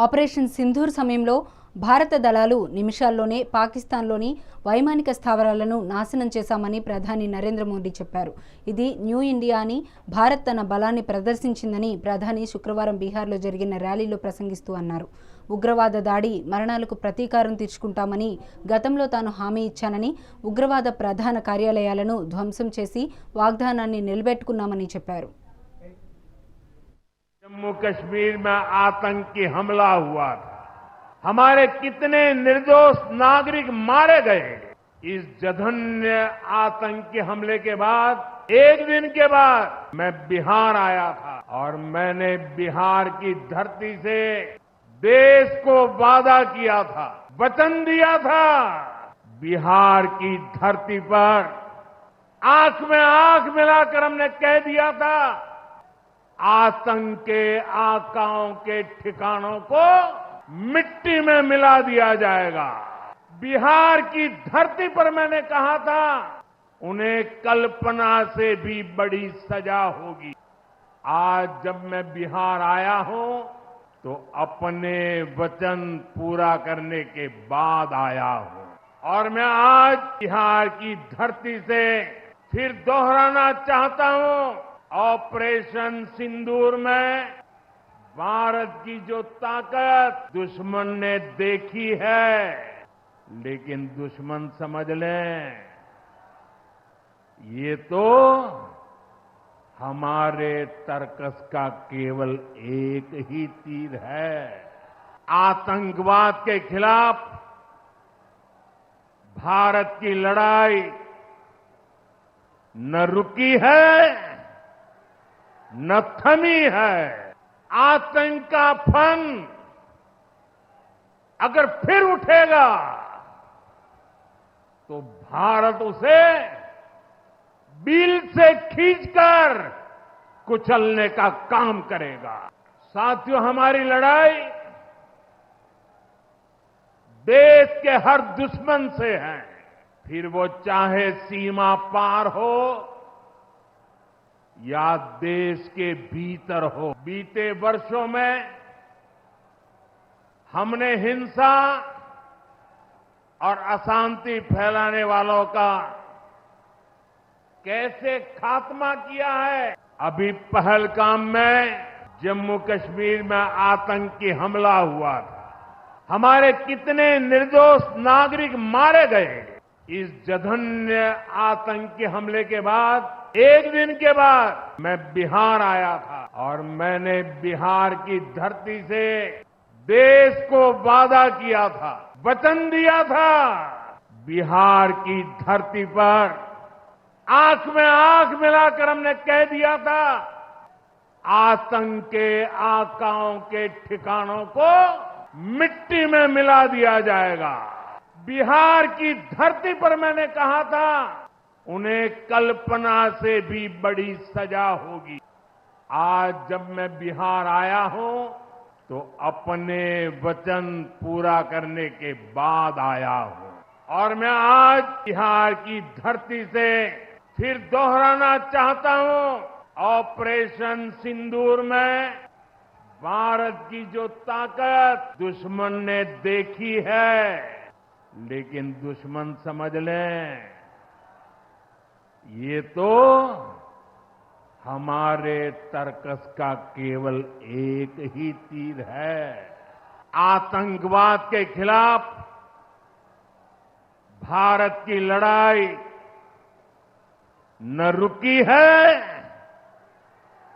Operation Sindoor సమయంలో భారత దళాలు నిమిషాల్లోనే పాకిస్తాన్లోని వైమానిక స్థావరాలను నాశనం చేశామని ప్రధాని నరేంద్ర మోదీ చెప్పారు. ఇది న్యూ ఇండియా అని, భారత్ తన బలాన్ని ప్రదర్శించిందని ప్రధాని శుక్రవారం బీహార్లో జరిగిన ర్యాలీలో ప్రసంగిస్తూ అన్నారు. ఉగ్రవాద దాడి, మరణాలకు ప్రతీకారం తీర్చుకుంటామని గతంలో తాను హామీ ఇచ్చానని, ఉగ్రవాద ప్రధాన కార్యాలయాలను ధ్వంసం చేసి వాగ్దానాన్ని నిలబెట్టుకున్నామని చెప్పారు. जम्मू कश्मीर में आतंकी हमला हुआ था, हमारे कितने निर्दोष नागरिक मारे गए। इस जघन्य आतंकी हमले के बाद एक दिन के बाद मैं बिहार आया था और मैंने बिहार की धरती से देश को वादा किया था, वचन दिया था। बिहार की धरती पर आंख में आंख मिलाकर हमने कह दिया था, आतंक के आकाओं के ठिकानों को मिट्टी में मिला दिया जाएगा। बिहार की धरती पर मैंने कहा था, उन्हें कल्पना से भी बड़ी सजा होगी। आज जब मैं बिहार आया हूं तो अपने वचन पूरा करने के बाद आया हूं और मैं आज बिहार की धरती से फिर दोहराना चाहता हूं, ऑपरेशन सिंदूर में भारत की जो ताकत दुश्मन ने देखी है, लेकिन दुश्मन समझ लें ये तो हमारे तर्कस का केवल एक ही तीर है। आतंकवाद के खिलाफ भारत की लड़ाई न रुकी है न थमी है। आतंक का फन अगर फिर उठेगा तो भारत उसे बिल से खींचकर कुचलने का काम करेगा। साथियों, हमारी लड़ाई देश के हर दुश्मन से है, फिर वो चाहे सीमा पार हो या देश के भीतर हो। बीते वर्षों में हमने हिंसा और अशांति फैलाने वालों का कैसे खात्मा किया है। अभी पहलगाम में जम्मू कश्मीर में आतंकी हमला हुआ था, हमारे कितने निर्दोष नागरिक मारे गए। इस जघन्य आतंकी हमले के बाद एक दिन के बाद मैं बिहार आया था और मैंने बिहार की धरती से देश को वादा किया था, वचन दिया था। बिहार की धरती पर आंख में आंख मिलाकर हमने कह दिया था, आतंक के आकाओं के ठिकानों को मिट्टी में मिला दिया जाएगा। बिहार की धरती पर मैंने कहा था, उन्हें कल्पना से भी बड़ी सजा होगी। आज जब मैं बिहार आया हूं तो अपने वचन पूरा करने के बाद आया हूं और मैं आज बिहार की धरती से फिर दोहराना चाहता हूं, ऑपरेशन सिंदूर में भारत की जो ताकत दुश्मन ने देखी है, लेकिन दुश्मन समझ लें ये तो हमारे तर्कस का केवल एक ही तीर है। आतंकवाद के खिलाफ भारत की लड़ाई न रुकी है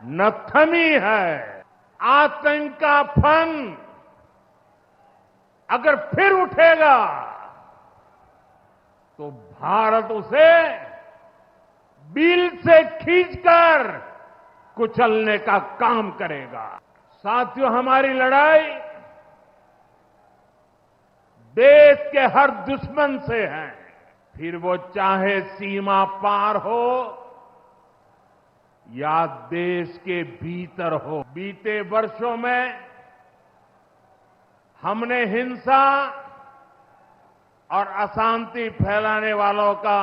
न थमी है। आतंक का फन अगर फिर उठेगा तो भारत उसे बिल से खींचकर कुचलने का काम करेगा। साथियों, हमारी लड़ाई देश के हर दुश्मन से है, फिर वो चाहे सीमा पार हो या देश के भीतर हो। बीते वर्षों में हमने हिंसा और अशांति फैलाने वालों का